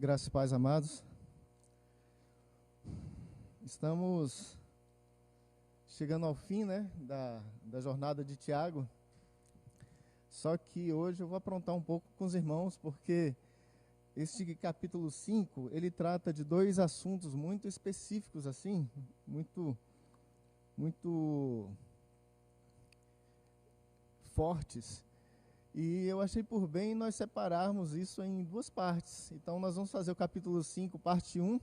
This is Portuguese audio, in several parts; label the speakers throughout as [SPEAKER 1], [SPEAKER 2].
[SPEAKER 1] Graças e paz, amados. Estamos chegando ao fim, da jornada de Tiago. Só que hoje eu vou aprontar um pouco com os irmãos, porque este capítulo 5, ele trata de dois assuntos muito específicos, assim, muito fortes. E eu achei por bem nós separarmos isso em duas partes. Então, nós vamos fazer o capítulo 5, parte 1,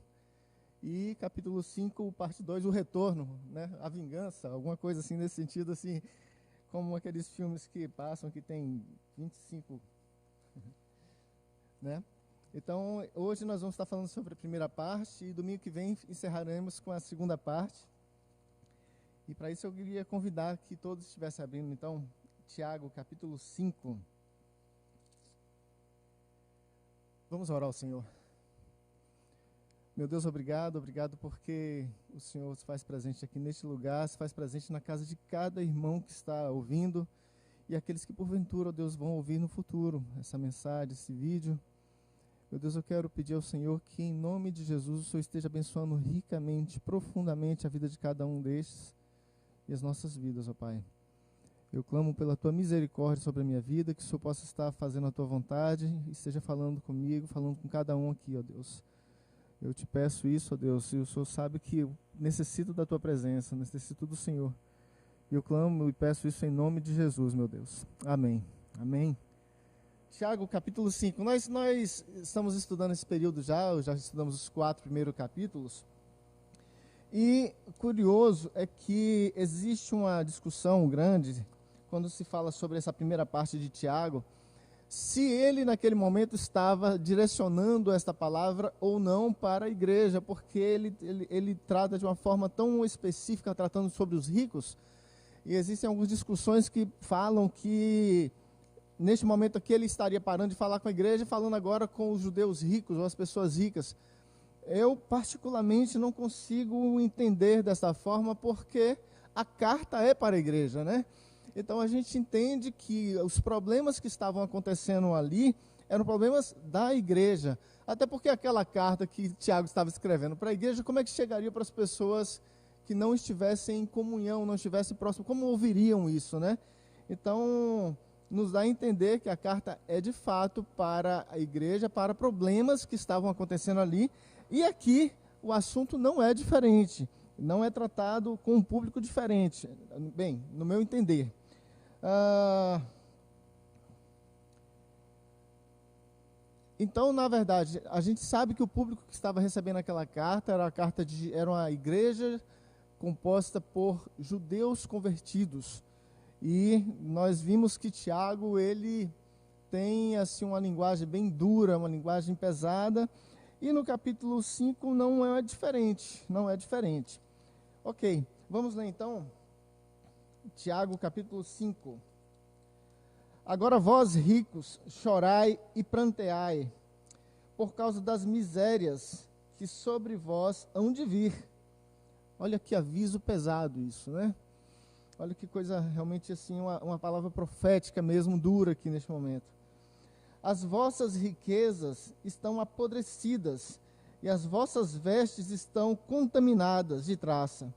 [SPEAKER 1] e capítulo 5, parte 2, o retorno, a vingança, alguma coisa assim, nesse sentido, assim, como aqueles filmes que passam, que tem 25, Então, hoje nós vamos estar falando sobre a primeira parte, e domingo que vem encerraremos com a segunda parte. E para isso eu queria convidar que todos estivessem abrindo, então, Tiago, capítulo 5. Vamos orar ao Senhor. Meu Deus, obrigado porque o Senhor se faz presente aqui neste lugar, se faz presente na casa de cada irmão que está ouvindo e aqueles que porventura, ó Deus, vão ouvir no futuro essa mensagem, esse vídeo. Meu Deus, eu quero pedir ao Senhor que em nome de Jesus o Senhor esteja abençoando ricamente, profundamente a vida de cada um destes e as nossas vidas, ó Pai. Eu clamo pela Tua misericórdia sobre a minha vida, que o Senhor possa estar fazendo a Tua vontade e esteja falando comigo, falando com cada um aqui, ó Deus. Eu te peço isso, ó Deus, e o Senhor sabe que eu necessito da Tua presença, necessito do Senhor. E eu clamo e peço isso em nome de Jesus, meu Deus. Amém. Amém. Tiago, capítulo 5. Nós estamos estudando esse período já estudamos os 4 primeiros capítulos. E curioso é que existe uma discussão grande quando se fala sobre essa primeira parte de Tiago, se ele naquele momento estava direcionando esta palavra ou não para a igreja, porque ele trata de uma forma tão específica, tratando sobre os ricos, e existem algumas discussões que falam que neste momento aqui ele estaria parando de falar com a igreja, falando agora com os judeus ricos ou as pessoas ricas. Eu particularmente não consigo entender dessa forma, porque a carta é para a igreja, Então a gente entende que os problemas que estavam acontecendo ali eram problemas da igreja. Até porque aquela carta que Tiago estava escrevendo para a igreja, como é que chegaria para as pessoas que não estivessem em comunhão, não estivessem próximo? Como ouviriam isso, Então, nos dá a entender que a carta é de fato para a igreja, para problemas que estavam acontecendo ali. E aqui o assunto não é diferente, não é tratado com um público diferente, bem, no meu entender. Então, na verdade, a gente sabe que o público que estava recebendo aquela carta era uma igreja composta por judeus convertidos. E nós vimos que Tiago, ele tem assim, uma linguagem bem dura, uma linguagem pesada, e no capítulo 5 não é diferente. Ok, vamos ler então, Tiago capítulo 5. Agora vós ricos, chorai e pranteai, por causa das misérias que sobre vós hão de vir. Olha que aviso pesado isso, Olha que coisa realmente assim, uma palavra profética mesmo, dura aqui neste momento. As vossas riquezas estão apodrecidas, e as vossas vestes estão contaminadas de traça.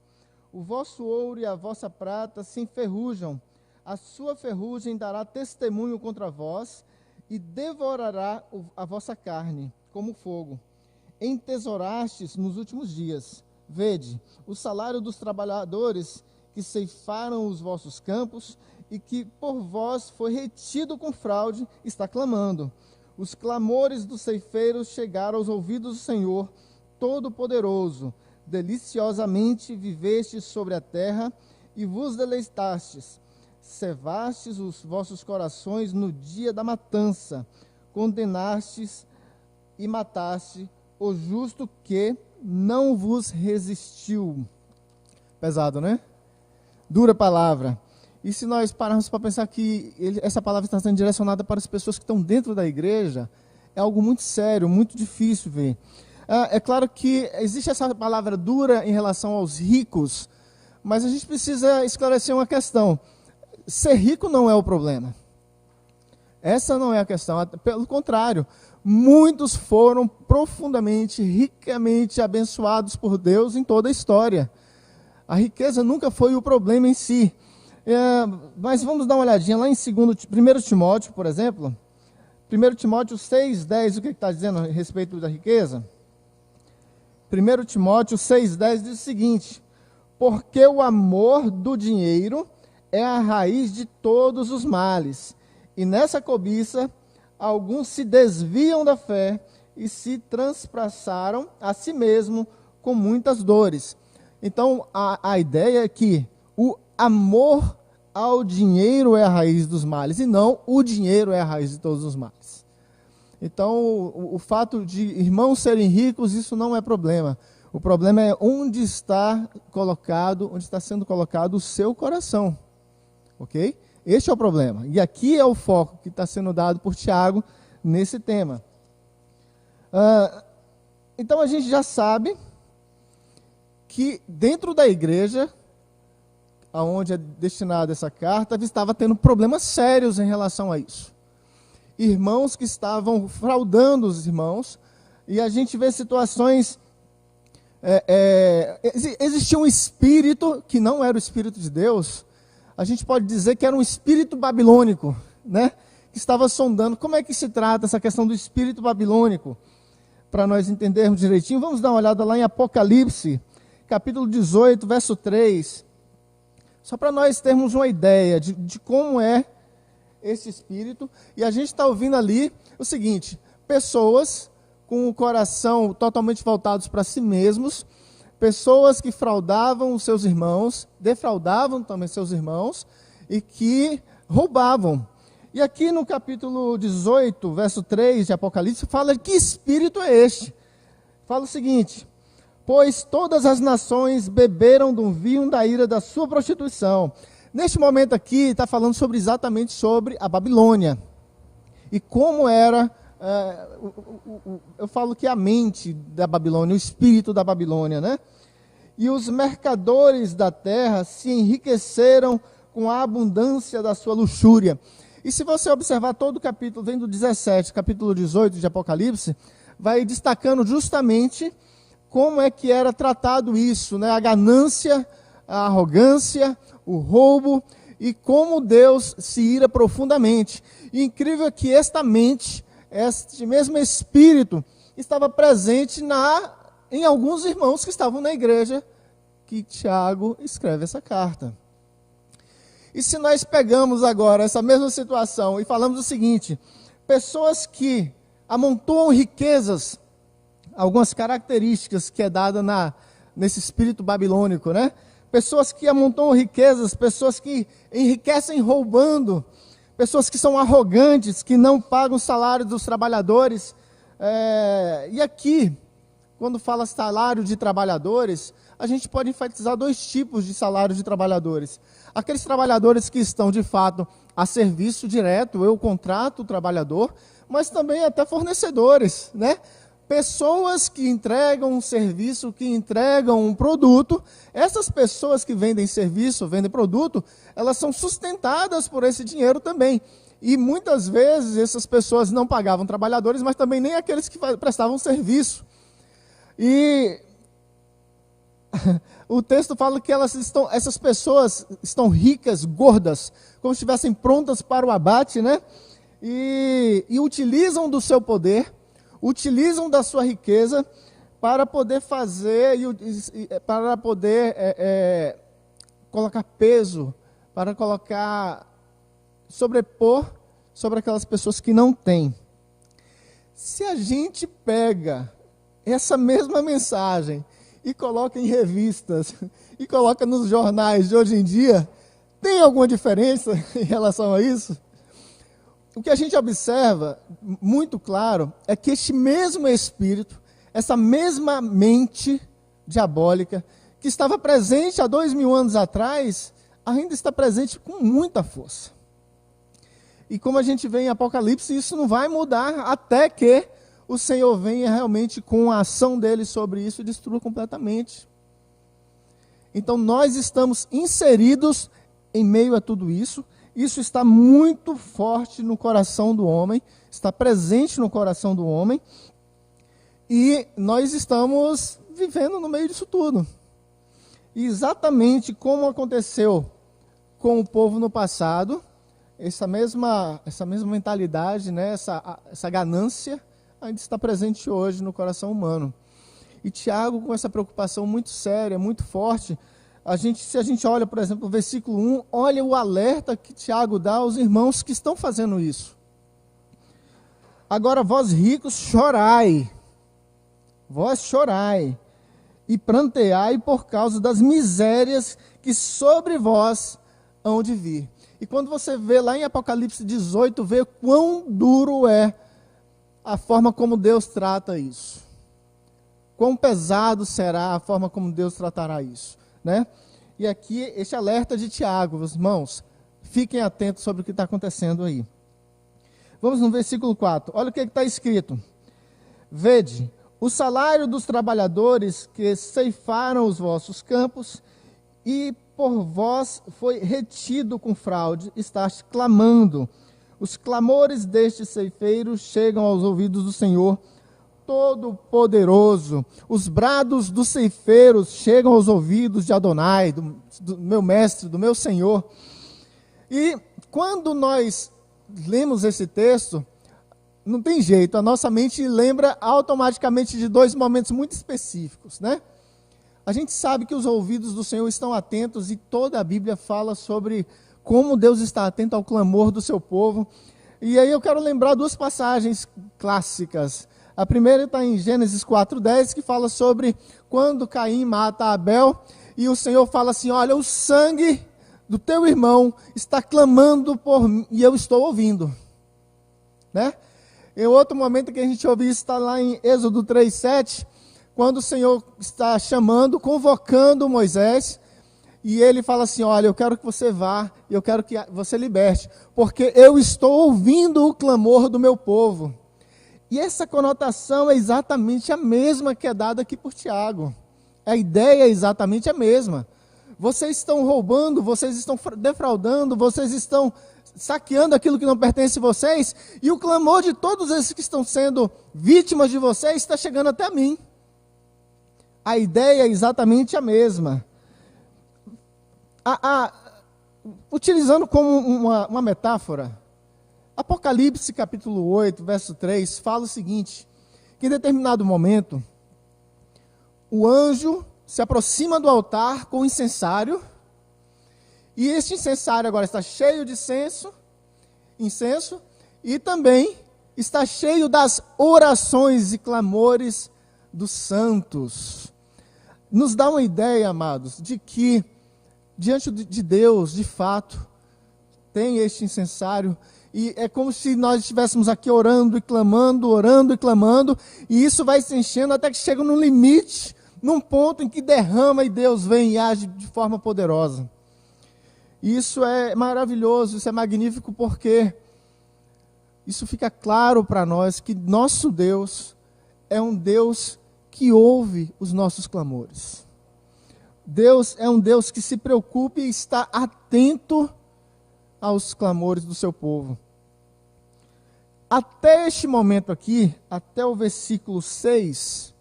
[SPEAKER 1] O vosso ouro e a vossa prata se enferrujam, a sua ferrugem dará testemunho contra vós, e devorará a vossa carne, como fogo. Entesourastes nos últimos dias. Vede, o salário dos trabalhadores que ceifaram os vossos campos, e que por vós foi retido com fraude, está clamando. Os clamores dos ceifeiros chegaram aos ouvidos do Senhor Todo-Poderoso. Deliciosamente vivestes sobre a terra, e vos deleitastes. Cevastes os vossos corações no dia da matança. Condenastes e mataste o justo que não vos resistiu. Pesado, Dura palavra. E se nós pararmos para pensar que essa palavra está sendo direcionada para as pessoas que estão dentro da igreja, é algo muito sério, muito difícil ver. É claro que existe essa palavra dura em relação aos ricos, mas a gente precisa esclarecer uma questão. Ser rico não é o problema. Essa não é a questão, pelo contrário. muitos foram profundamente, ricamente abençoados por Deus em toda a história. A riqueza nunca foi o problema em si. Mas vamos dar uma olhadinha lá em 1 Timóteo, por exemplo. 1 Timóteo 6,10, o que está dizendo a respeito da riqueza? 1 Timóteo 6,10 diz o seguinte: porque o amor do dinheiro é a raiz de todos os males, e nessa cobiça alguns se desviam da fé e se transpassaram a si mesmo com muitas dores. Então, a ideia é que o amor ao dinheiro é a raiz dos males, e não o dinheiro é a raiz de todos os males. Então, o fato de irmãos serem ricos, isso não é problema. O problema é onde está sendo colocado o seu coração. Ok? Este é o problema. E aqui é o foco que está sendo dado por Tiago nesse tema. Então, a gente já sabe que dentro da igreja, aonde é destinada essa carta, estava tendo problemas sérios em relação a isso. Irmãos que estavam fraudando os irmãos, e a gente vê situações... existia um espírito que não era o Espírito de Deus. A gente pode dizer que era um espírito babilônico, né? Que estava sondando. Como é que se trata essa questão do espírito babilônico? Para nós entendermos direitinho, vamos dar uma olhada lá em Apocalipse, capítulo 18, verso 3. Só para nós termos uma ideia de como é esse espírito. E a gente está ouvindo ali o seguinte: pessoas com o coração totalmente voltados para si mesmos, pessoas que fraudavam os seus irmãos, defraudavam também seus irmãos, e que roubavam. E aqui no capítulo 18, verso 3 de Apocalipse, fala que espírito é este? Fala o seguinte: pois todas as nações beberam do vinho da ira da sua prostituição. Neste momento aqui, está falando exatamente sobre a Babilônia. E como era, eu falo que a mente da Babilônia, o espírito da Babilônia, né? E os mercadores da terra se enriqueceram com a abundância da sua luxúria. E se você observar todo o capítulo, vem do 17, capítulo 18 de Apocalipse, vai destacando justamente como é que era tratado isso, né? A ganância, a arrogância, o roubo, e como Deus se ira profundamente. E incrível é que esta mente, este mesmo espírito, estava presente em alguns irmãos que estavam na igreja que Tiago escreve essa carta. E se nós pegamos agora essa mesma situação e falamos o seguinte: pessoas que amontoam riquezas, algumas características que é dada nesse espírito babilônico, né? Pessoas que amontoam riquezas, pessoas que enriquecem roubando, pessoas que são arrogantes, que não pagam o salário dos trabalhadores. E aqui, quando fala salário de trabalhadores, a gente pode enfatizar dois tipos de salário de trabalhadores. Aqueles trabalhadores que estão, de fato, a serviço direto, eu contrato o trabalhador, mas também até fornecedores, né? Pessoas que entregam um serviço, que entregam um produto. Essas pessoas que vendem serviço, vendem produto, elas são sustentadas por esse dinheiro também. E muitas vezes essas pessoas não pagavam trabalhadores, mas também nem aqueles que prestavam serviço. E o texto fala que essas pessoas estão ricas, gordas, como se estivessem prontas para o abate, né? E utilizam do seu poder, utilizam da sua riqueza para poder fazer, para poder colocar peso, para sobrepor sobre aquelas pessoas que não têm. Se a gente pega essa mesma mensagem e coloca em revistas, e coloca nos jornais de hoje em dia, tem alguma diferença em relação a isso? O que a gente observa, muito claro, é que este mesmo espírito, essa mesma mente diabólica, que estava presente há 2000 anos atrás, ainda está presente com muita força. E como a gente vê em Apocalipse, isso não vai mudar até que o Senhor venha realmente com a ação dele sobre isso e destrua completamente. Então nós estamos inseridos em meio a tudo isso, Isso está muito forte no coração do homem, está presente no coração do homem, e nós estamos vivendo no meio disso tudo. E exatamente como aconteceu com o povo no passado, essa mesma mentalidade, né, essa ganância, ainda está presente hoje no coração humano. E Tiago, com essa preocupação muito séria, muito forte, se a gente olha, por exemplo, o versículo 1, olha o alerta que Tiago dá aos irmãos que estão fazendo isso. Agora, vós ricos, chorai, e pranteai por causa das misérias que sobre vós hão de vir. E quando você vê lá em Apocalipse 18, vê quão duro é a forma como Deus trata isso. Quão pesado será a forma como Deus tratará isso, né? E aqui, este alerta de Tiago, meus irmãos, fiquem atentos sobre o que está acontecendo aí. Vamos no versículo 4, olha o que está escrito. Vede, o salário dos trabalhadores que ceifaram os vossos campos, e por vós foi retido com fraude, estás clamando. Os clamores destes ceifeiros chegam aos ouvidos do Senhor Todo-Poderoso. Os brados dos ceifeiros chegam aos ouvidos de Adonai, do meu mestre, do meu Senhor. E quando nós lemos esse texto, não tem jeito, a nossa mente lembra automaticamente de dois momentos muito específicos, né? A gente sabe que os ouvidos do Senhor estão atentos e toda a Bíblia fala sobre como Deus está atento ao clamor do seu povo. E aí eu quero lembrar duas passagens clássicas. A primeira está em Gênesis 4:10, que fala sobre quando Caim mata Abel, e o Senhor fala assim, olha, o sangue do teu irmão está clamando por mim, e eu estou ouvindo. Né? Em outro momento que a gente ouve isso, está lá em Êxodo 3:7, quando o Senhor está chamando, convocando Moisés, e ele fala assim, olha, eu quero que você vá, eu quero que você liberte, porque eu estou ouvindo o clamor do meu povo. E essa conotação é exatamente a mesma que é dada aqui por Tiago. A ideia é exatamente a mesma. Vocês estão roubando, vocês estão defraudando, vocês estão saqueando aquilo que não pertence a vocês, e o clamor de todos esses que estão sendo vítimas de vocês está chegando até mim. A ideia é exatamente a mesma. Utilizando como uma metáfora, Apocalipse capítulo 8, verso 3, fala o seguinte, que em determinado momento, o anjo se aproxima do altar com o incensário, e este incensário agora está cheio de incenso, e também está cheio das orações e clamores dos santos. Nos dá uma ideia, amados, de que diante de Deus, de fato, tem este incensário, e é como se nós estivéssemos aqui orando e clamando, e isso vai se enchendo até que chega num limite, num ponto em que derrama e Deus vem e age de forma poderosa. Isso é maravilhoso, isso é magnífico, porque isso fica claro para nós que nosso Deus é um Deus que ouve os nossos clamores. Deus é um Deus que se preocupa e está atento aos clamores do seu povo. Até este momento aqui, até o versículo 6,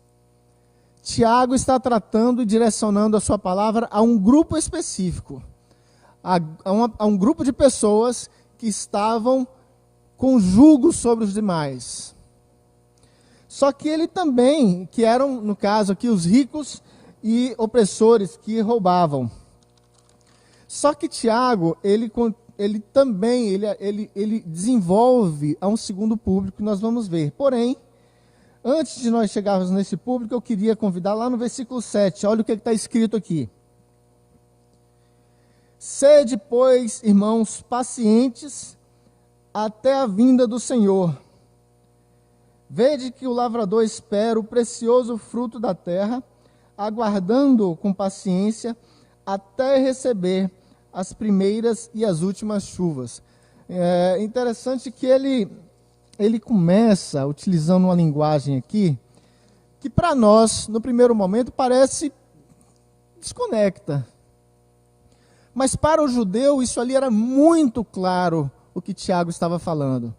[SPEAKER 1] Tiago está tratando e direcionando a sua palavra a um grupo específico, a um grupo de pessoas que estavam com jugo sobre os demais. Só que ele também, que eram, no caso aqui, os ricos e opressores que roubavam. Só que Tiago, ele também desenvolve a um segundo público que nós vamos ver. Porém, antes de nós chegarmos nesse público, eu queria convidar lá no versículo 7, olha o que está escrito aqui. Sede, pois, irmãos, pacientes até a vinda do Senhor. Vede que o lavrador espera o precioso fruto da terra, aguardando com paciência até receber as primeiras e as últimas chuvas. É interessante que ele começa utilizando uma linguagem aqui, que para nós, no primeiro momento, parece desconecta. Mas para o judeu, isso ali era muito claro o que Tiago estava falando.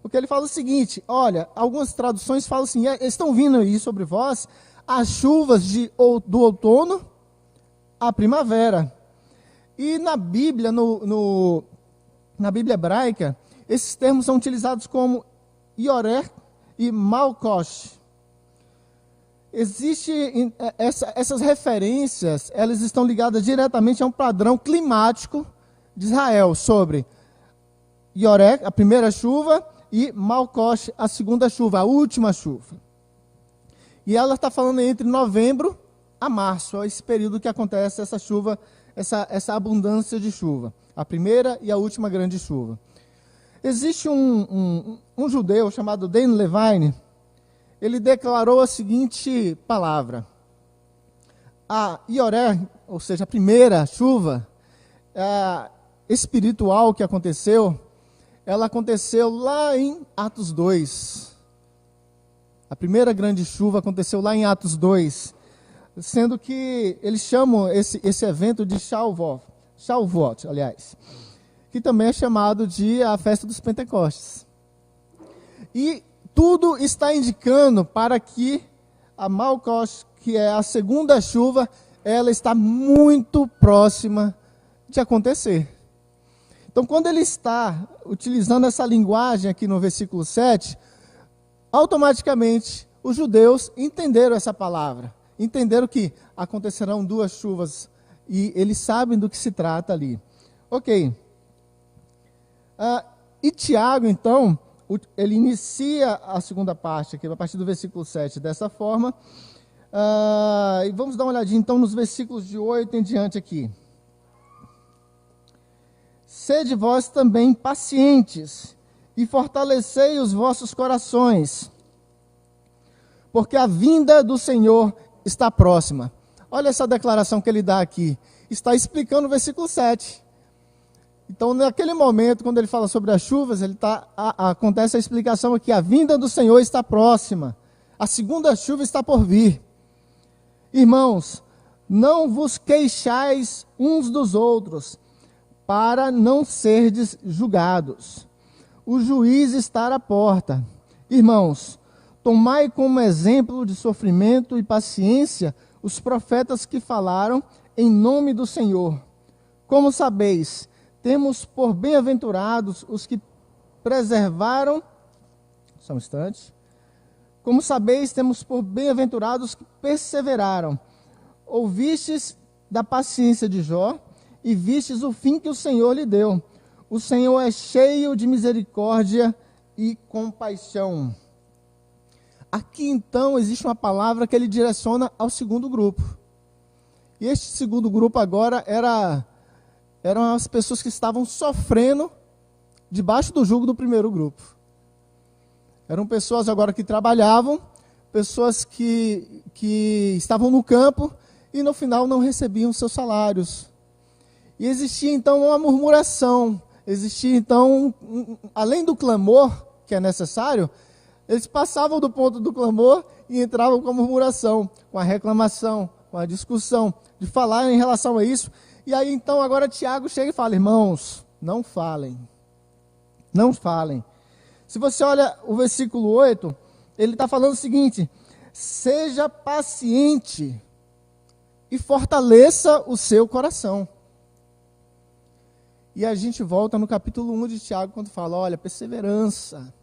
[SPEAKER 1] Porque ele fala o seguinte, olha, algumas traduções falam assim, estão vindo aí sobre vós as chuvas do outono à primavera. E na Bíblia, na Bíblia hebraica, esses termos são utilizados como Yoreh e Malkosh. Essas referências, elas estão ligadas diretamente a um padrão climático de Israel, sobre Yoreh, a primeira chuva, e Malkosh, a segunda chuva, a última chuva. E ela está falando entre novembro a março, é esse período que acontece essa chuva, essa abundância de chuva, a primeira e a última grande chuva. Existe um judeu chamado Dan Levine. Ele declarou a seguinte palavra: a Yoreh, ou seja, a primeira chuva espiritual que aconteceu, ela aconteceu lá em Atos 2. A primeira grande chuva aconteceu lá em Atos 2, sendo que eles chamam esse evento de Shavuot, aliás, que também é chamado de a festa dos Pentecostes. E tudo está indicando para que a Malkosh, que é a segunda chuva, ela está muito próxima de acontecer. Então, quando ele está utilizando essa linguagem aqui no versículo 7, automaticamente os judeus entenderam essa palavra, entenderam que acontecerão duas chuvas, e eles sabem do que se trata ali. Ok. E Tiago, então, ele inicia a segunda parte, aqui, a partir do versículo 7, dessa forma. E vamos dar uma olhadinha, então, nos versículos de 8 em diante aqui. Sede vós também pacientes, e fortalecei os vossos corações, porque a vinda do Senhor está próxima. Olha essa declaração que ele dá aqui. Está explicando o versículo 7. Então, naquele momento, quando ele fala sobre as chuvas, acontece a explicação aqui. A vinda do Senhor está próxima. A segunda chuva está por vir. Irmãos, não vos queixais uns dos outros, para não serdes julgados. O juiz está à porta. Irmãos, tomai como exemplo de sofrimento e paciência os profetas que falaram em nome do Senhor. Como sabeis, temos por bem-aventurados os que preservaram. Só um instante. Como sabeis, temos por bem-aventurados os que perseveraram. Ouvistes da paciência de Jó e vistes o fim que o Senhor lhe deu. O Senhor é cheio de misericórdia e compaixão. Aqui, então, existe uma palavra que ele direciona ao segundo grupo. E este segundo grupo agora eram as pessoas que estavam sofrendo debaixo do jugo do primeiro grupo. Eram pessoas agora que trabalhavam, pessoas que estavam no campo e no final não recebiam seus salários. E existia então uma murmuração, existia então, além do clamor que é necessário, eles passavam do ponto do clamor e entravam com a murmuração, com a reclamação, com a discussão, de falar em relação a isso. E aí então agora Tiago chega e fala: irmãos, não falem. Não falem. Se você olha o versículo 8, ele está falando o seguinte: seja paciente e fortaleça o seu coração. E a gente volta no capítulo 1 de Tiago, quando fala, olha, perseverança,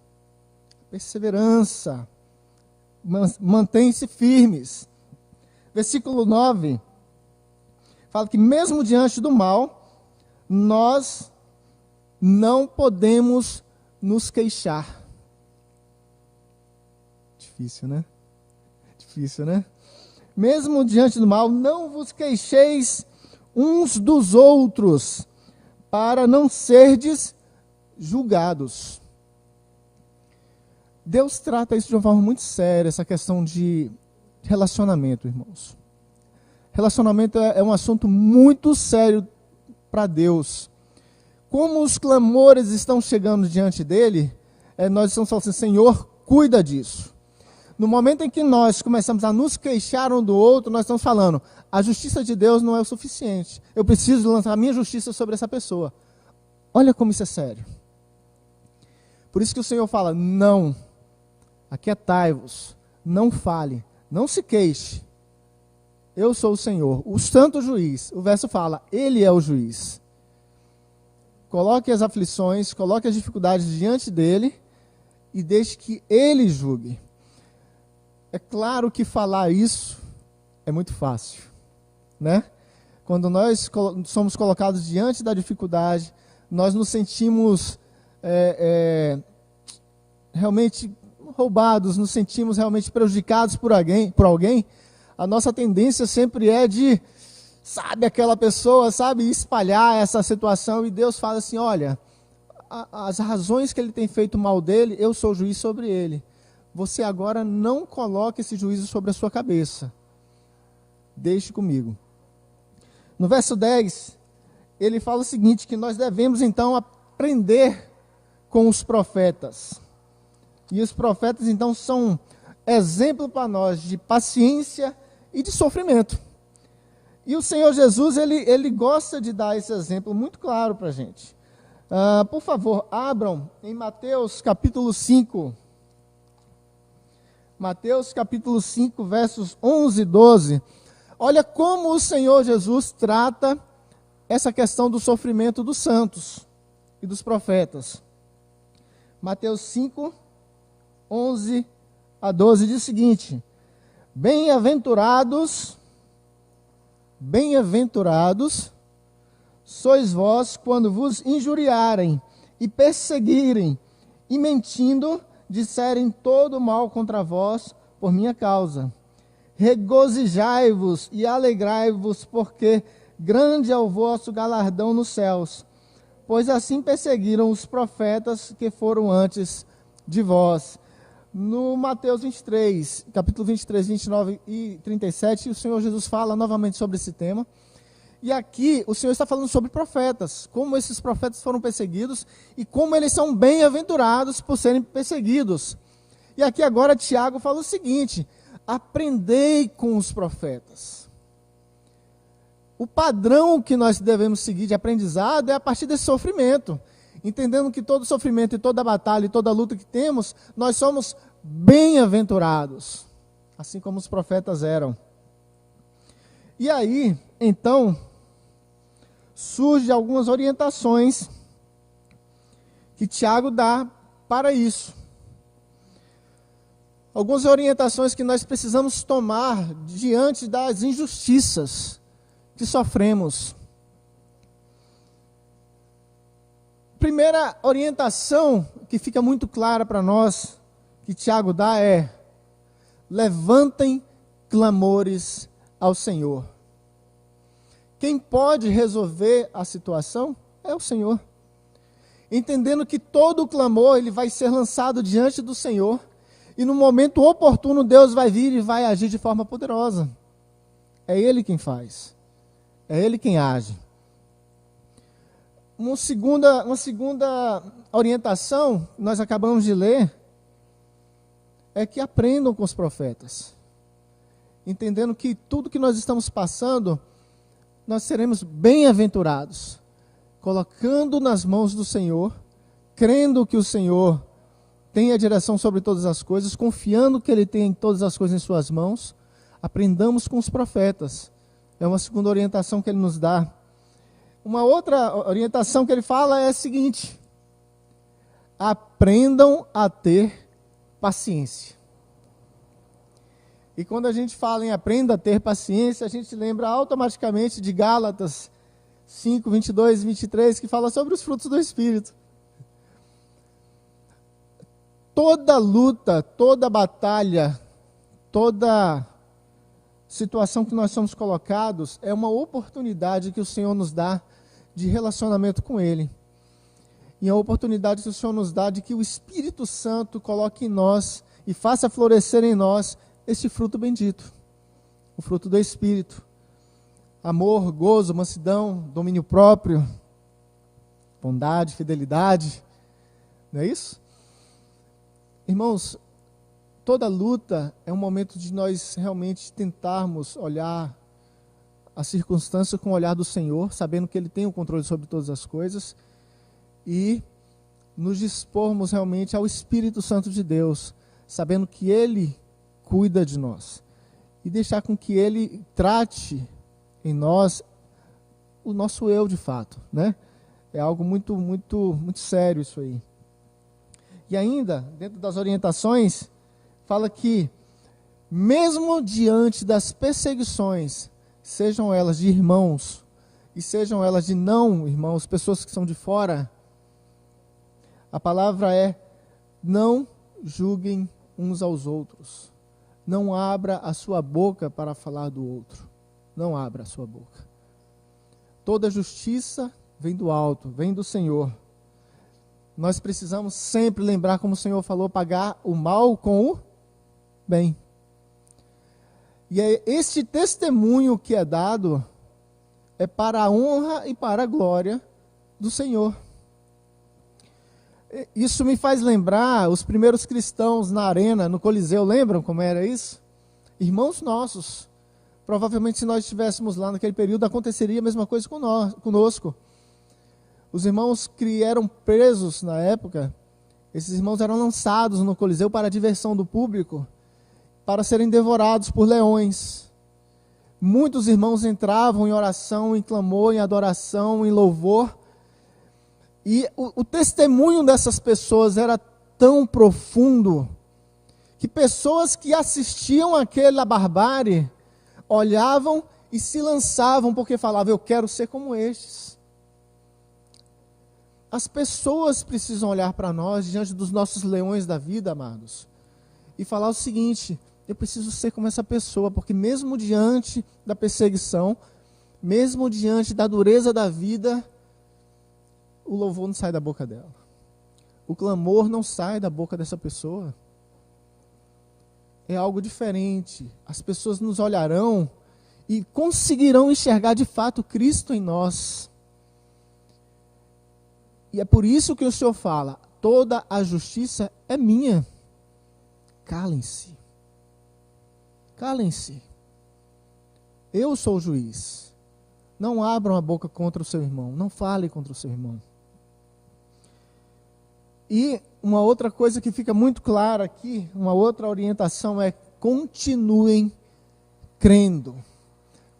[SPEAKER 1] mantém-se firmes. Versículo 9, fala que mesmo diante do mal, nós não podemos nos queixar. Difícil, né? Difícil, né? Mesmo diante do mal, não vos queixeis uns dos outros, para não serdes julgados. Deus trata isso de uma forma muito séria, essa questão de relacionamento, irmãos. Relacionamento é um assunto muito sério para Deus. Como os clamores estão chegando diante dele, nós estamos falando assim: Senhor, cuida disso. No momento em que nós começamos a nos queixar um do outro, nós estamos falando, a justiça de Deus não é o suficiente. Eu preciso lançar a minha justiça sobre essa pessoa. Olha como isso é sério. Por isso que o Senhor fala, não, aquietai-vos, não fale, não se queixe. Eu sou o Senhor, o santo juiz. O verso fala, Ele é o juiz. Coloque as aflições, coloque as dificuldades diante dEle e deixe que Ele julgue. É claro que falar isso é muito fácil, né? Quando nós somos colocados diante da dificuldade, nós nos sentimos realmente roubados, nos sentimos realmente prejudicados por alguém, a nossa tendência sempre é de, sabe, aquela pessoa, sabe, espalhar essa situação, e Deus fala assim, olha, as razões que ele tem feito mal dele, eu sou juiz sobre ele. Você agora não coloque esse juízo sobre a sua cabeça. Deixe comigo. No verso 10, ele fala o seguinte, que nós devemos então aprender com os profetas. E os profetas então são exemplo para nós de paciência e de sofrimento. E o Senhor Jesus, ele gosta de dar esse exemplo muito claro para a gente. Por favor, abram em Mateus capítulo 5. Mateus capítulo 5, versos 11 e 12. Olha como o Senhor Jesus trata essa questão do sofrimento dos santos e dos profetas. Mateus 5, 11 a 12 diz o seguinte: Bem-aventurados sois vós quando vos injuriarem e perseguirem e mentindo disserem todo mal contra vós por minha causa. Regozijai-vos e alegrai-vos, porque grande é o vosso galardão nos céus, pois assim perseguiram os profetas que foram antes de vós. No Mateus 23, capítulo 23, 29 e 37, o Senhor Jesus fala novamente sobre esse tema. E aqui o Senhor está falando sobre profetas, como esses profetas foram perseguidos e como eles são bem-aventurados por serem perseguidos. E aqui agora Tiago fala o seguinte: aprendei com os profetas. O padrão que nós devemos seguir de aprendizado é a partir desse sofrimento. Entendendo que todo sofrimento e toda batalha e toda luta que temos, nós somos bem-aventurados, assim como os profetas eram. E aí, então, surgem algumas orientações que Tiago dá para isso. Algumas orientações que nós precisamos tomar diante das injustiças que sofremos. Primeira orientação que fica muito clara para nós, que Tiago dá é: levantem clamores ao Senhor. Quem pode resolver a situação é o Senhor. Entendendo que todo o clamor ele vai ser lançado diante do Senhor, e no momento oportuno Deus vai vir e vai agir de forma poderosa. É Ele quem faz. É Ele quem age. Uma segunda orientação, nós acabamos de ler, é que aprendam com os profetas. Entendendo que tudo que nós estamos passando, nós seremos bem-aventurados, colocando nas mãos do Senhor, crendo que o Senhor tem a direção sobre todas as coisas, confiando que Ele tem todas as coisas em suas mãos. Aprendamos com os profetas. É uma segunda orientação que Ele nos dá. Uma outra orientação que Ele fala é a seguinte: aprendam a ter paciência. E quando a gente fala em aprenda a ter paciência, a gente lembra automaticamente de Gálatas 5, 22 e 23, que fala sobre os frutos do Espírito. Toda luta, toda batalha, toda situação que nós somos colocados é uma oportunidade que o Senhor nos dá de relacionamento com Ele. E a oportunidade que o Senhor nos dá de que o Espírito Santo coloque em nós e faça florescer em nós esse fruto bendito, o fruto do Espírito. Amor, gozo, mansidão, domínio próprio, bondade, fidelidade. Não é isso? Irmãos, toda luta é um momento de nós realmente tentarmos olhar a circunstância com o olhar do Senhor, sabendo que Ele tem o controle sobre todas as coisas, e nos dispormos realmente ao Espírito Santo de Deus, sabendo que Ele cuida de nós, e deixar com que Ele trate em nós o nosso eu de fato, né? É algo muito, muito, muito sério isso aí. E ainda, dentro das orientações, fala que, mesmo diante das perseguições, sejam elas de irmãos, e sejam elas de não irmãos, pessoas que são de fora, a palavra é: não julguem uns aos outros. Não abra a sua boca para falar do outro. Não abra a sua boca. Toda justiça vem do alto, vem do Senhor. Nós precisamos sempre lembrar, como o Senhor falou, pagar o mal com o bem. E é este testemunho que é dado é para a honra e para a glória do Senhor. Isso me faz lembrar os primeiros cristãos na arena, no Coliseu, lembram como era isso? Irmãos nossos. Provavelmente, se nós estivéssemos lá naquele período, aconteceria a mesma coisa conosco. Os irmãos que eram presos na época, esses irmãos eram lançados no Coliseu para a diversão do público, para serem devorados por leões. Muitos irmãos entravam em oração, em clamor, em adoração, em louvor. E o testemunho dessas pessoas era tão profundo, que pessoas que assistiam àquela barbárie olhavam e se lançavam, porque falavam: eu quero ser como estes. As pessoas precisam olhar para nós, diante dos nossos leões da vida, amados, e falar o seguinte: eu preciso ser como essa pessoa, porque mesmo diante da perseguição, mesmo diante da dureza da vida, o louvor não sai da boca dela. O clamor não sai da boca dessa pessoa. É algo diferente. As pessoas nos olharão e conseguirão enxergar de fato Cristo em nós. E é por isso que o Senhor fala: toda a justiça é minha. Calem-se. Calem-se. Eu sou o juiz. Não abram a boca contra o seu irmão. Não fale contra o seu irmão. E uma outra coisa que fica muito clara aqui, uma outra orientação é: continuem crendo.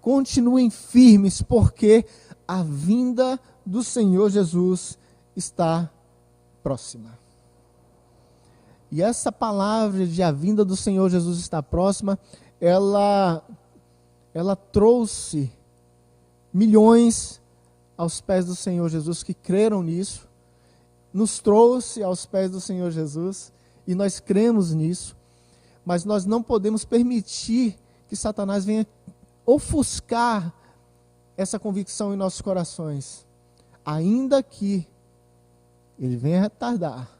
[SPEAKER 1] Continuem firmes, porque a vinda do Senhor Jesus está próxima. E essa palavra de a vinda do Senhor Jesus está próxima, ela trouxe milhões aos pés do Senhor Jesus que creram nisso, nos trouxe aos pés do Senhor Jesus, e nós cremos nisso, mas nós não podemos permitir que Satanás venha ofuscar essa convicção em nossos corações, ainda que ele venha retardar,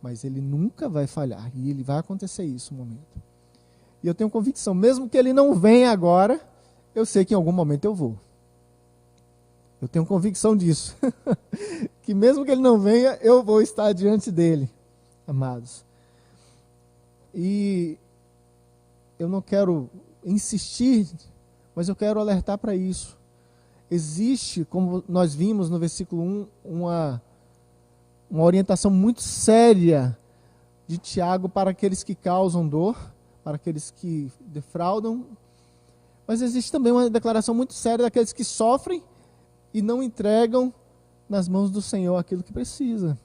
[SPEAKER 1] mas ele nunca vai falhar, e ele vai acontecer isso no momento. E eu tenho convicção, mesmo que ele não venha agora, eu sei que em algum momento eu vou. Eu tenho convicção disso. Que mesmo que ele não venha, eu vou estar diante dele, amados. E eu não quero insistir, mas eu quero alertar para isso. Existe, como nós vimos no versículo 1, uma orientação muito séria de Tiago para aqueles que causam dor, para aqueles que defraudam. Mas existe também uma declaração muito séria daqueles que sofrem e não entregam nas mãos do Senhor aquilo que precisa.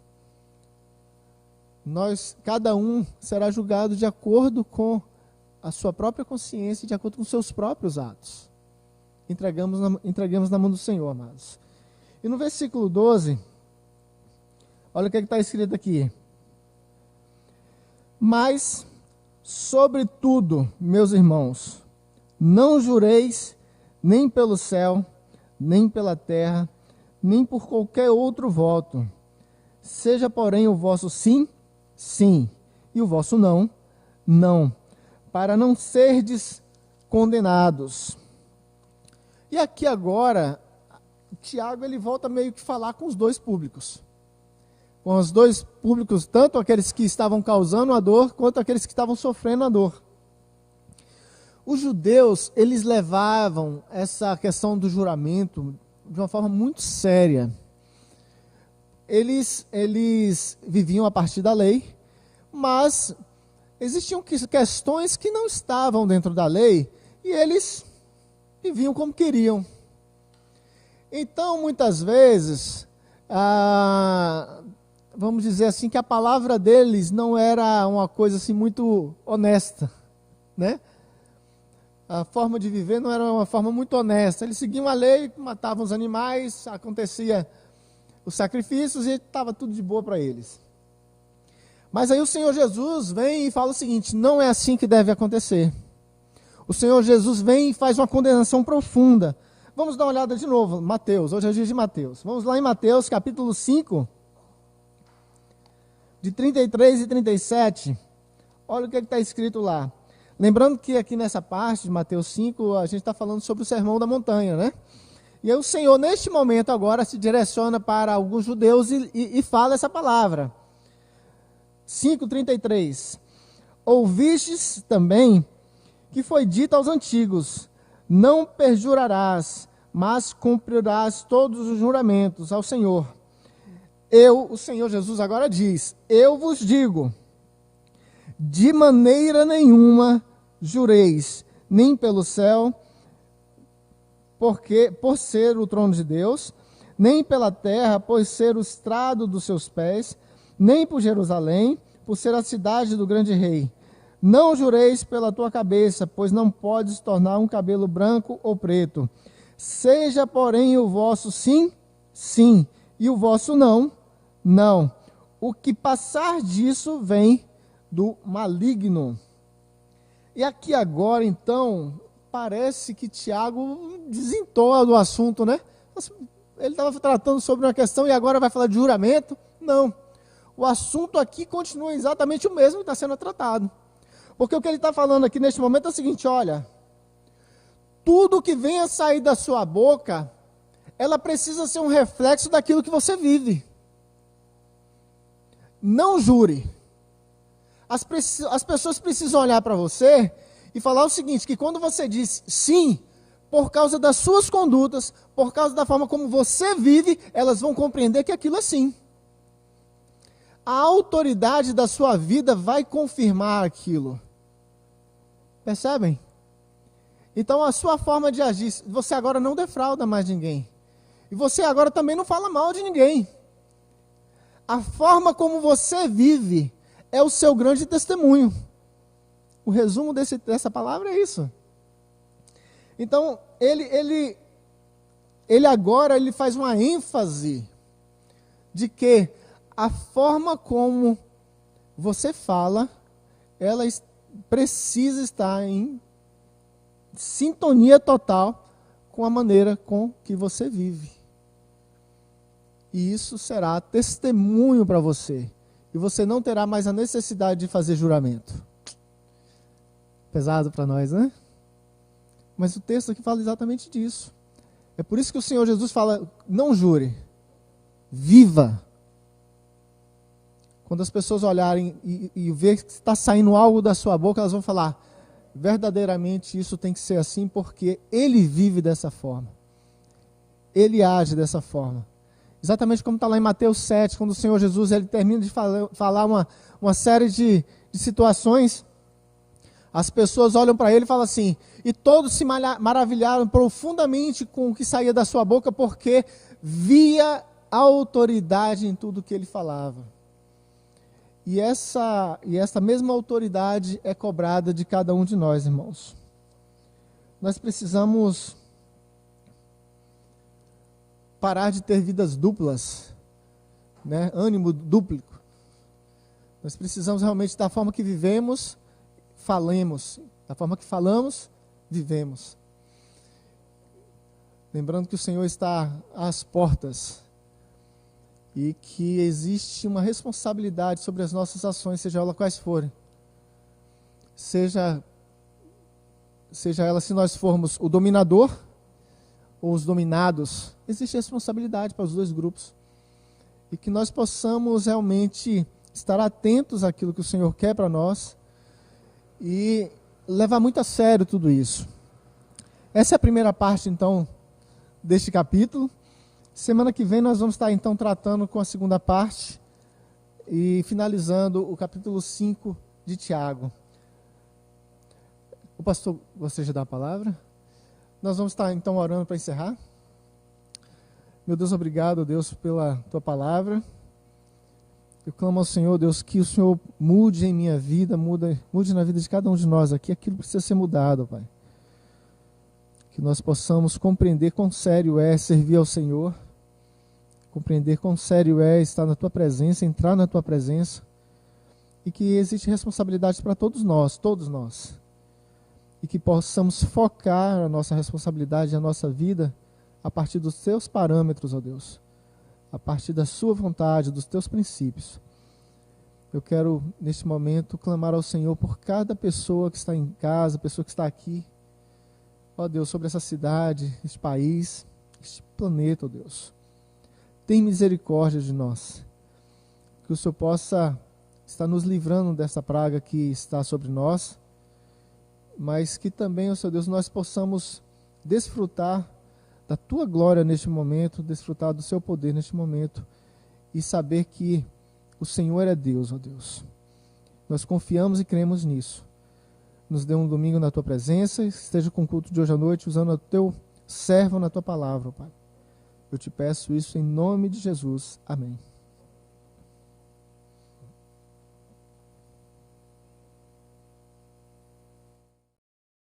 [SPEAKER 1] Cada um será julgado de acordo com a sua própria consciência e de acordo com seus próprios atos. Entregamos na mão do Senhor, amados. E no versículo 12, olha o que está escrito aqui. Mas, sobretudo, meus irmãos, não jureis nem pelo céu, nem pela terra, nem por qualquer outro voto. Seja, porém, o vosso sim, sim, e o vosso não, não, para não serdes condenados. E aqui agora, Tiago ele volta meio que falar com os dois públicos. com os dois públicos, tanto aqueles que estavam causando a dor, quanto aqueles que estavam sofrendo a dor. Os judeus, eles levavam essa questão do juramento de uma forma muito séria. Eles viviam a partir da lei, mas existiam questões que não estavam dentro da lei e eles viviam como queriam. Então, muitas vezes, vamos dizer assim, que a palavra deles não era uma coisa assim muito honesta, né? A forma de viver não era uma forma muito honesta. Eles seguiam a lei, matavam os animais, acontecia os sacrifícios e estava tudo de boa para eles. Mas aí o Senhor Jesus vem e fala o seguinte: não é assim que deve acontecer. O Senhor Jesus vem e faz uma condenação profunda. Vamos dar uma olhada de novo, Mateus, hoje é o dia de Mateus. Vamos lá em Mateus, capítulo 5, de 33 e 37. Olha o que está escrito lá. Lembrando que aqui nessa parte de Mateus 5, a gente está falando sobre o Sermão da Montanha, né? E aí o Senhor, neste momento agora, se direciona para alguns judeus e fala essa palavra. 5:33. Ouvistes também que foi dito aos antigos: não perjurarás, mas cumprirás todos os juramentos ao Senhor. O Senhor Jesus agora diz: eu vos digo, de maneira nenhuma jureis, nem pelo céu, por ser o trono de Deus, nem pela terra, por ser o estrado dos seus pés, nem por Jerusalém, por ser a cidade do grande rei. Não jureis pela tua cabeça, pois não podes tornar um cabelo branco ou preto. Seja, porém, o vosso sim, sim, e o vosso não, não. O que passar disso vem do maligno. E aqui agora, então, parece que Tiago desentoa do assunto, né? Ele estava tratando sobre uma questão e agora vai falar de juramento? Não. O assunto aqui continua exatamente o mesmo que está sendo tratado. Porque o que ele está falando aqui neste momento é o seguinte: olha, tudo que venha sair da sua boca, ela precisa ser um reflexo daquilo que você vive. Não jure. As pessoas precisam olhar para você e falar o seguinte, que quando você diz sim, por causa das suas condutas, por causa da forma como você vive, elas vão compreender que aquilo é sim. A autoridade da sua vida vai confirmar aquilo. Percebem? Então a sua forma de agir, você agora não defrauda mais ninguém. E você agora também não fala mal de ninguém. A forma como você vive é o seu grande testemunho. O resumo dessa palavra é isso. Então, ele agora faz uma ênfase de que a forma como você fala, ela precisa estar em sintonia total com a maneira com que você vive. E isso será testemunho para você. E você não terá mais a necessidade de fazer juramento. Pesado para nós, né? Mas o texto aqui fala exatamente disso. É por isso que o Senhor Jesus fala: não jure, viva. Quando as pessoas olharem e ver que está saindo algo da sua boca, elas vão falar: verdadeiramente isso tem que ser assim, porque ele vive dessa forma. Ele age dessa forma. Exatamente como está lá em Mateus 7, quando o Senhor Jesus ele termina de falar uma série de situações, as pessoas olham para ele e falam assim: e todos se maravilharam profundamente com o que saía da sua boca, porque via autoridade em tudo que ele falava. E essa mesma autoridade é cobrada de cada um de nós, irmãos. Nós precisamos parar de ter vidas duplas, né? Ânimo dúplico. Nós precisamos realmente, da forma que vivemos, falemos. Da forma que falamos, vivemos. Lembrando que o Senhor está às portas e que existe uma responsabilidade sobre as nossas ações, seja elas quais forem. Seja ela se nós formos o dominador ou os dominados, existe responsabilidade para os dois grupos. e que nós possamos realmente estar atentos àquilo que o Senhor quer para nós e levar muito a sério tudo isso. Essa é a primeira parte, então, deste capítulo. Semana que vem nós vamos estar, então, tratando com a segunda parte e finalizando o capítulo 5 de Tiago. O pastor gostaria de dar a palavra? Nós vamos estar, então, orando para encerrar. Meu Deus, obrigado, Deus, pela Tua palavra. Eu clamo ao Senhor, Deus, que o Senhor mude em minha vida, mude na vida de cada um de nós aqui, aquilo precisa ser mudado, Pai. Que nós possamos compreender quão sério é servir ao Senhor, compreender quão sério é estar na Tua presença, entrar na Tua presença, e que existe responsabilidade para todos nós, e que possamos focar a nossa responsabilidade, a nossa vida, a partir dos Teus parâmetros, ó Deus, a partir da Sua vontade, dos Teus princípios. Eu quero, neste momento, clamar ao Senhor por cada pessoa que está em casa, pessoa que está aqui, ó Deus, sobre essa cidade, este país, este planeta, ó Deus. Tem misericórdia de nós, que o Senhor possa estar nos livrando dessa praga que está sobre nós, mas que também, ó Senhor Deus, nós possamos desfrutar da Tua glória neste momento, desfrutar do Seu poder neste momento e saber que o Senhor é Deus, ó Deus. Nós confiamos e cremos nisso. Nos dê um domingo na Tua presença, esteja com o culto de hoje à noite, usando o Teu servo na Tua palavra, Pai. Eu te peço isso em nome de Jesus. Amém.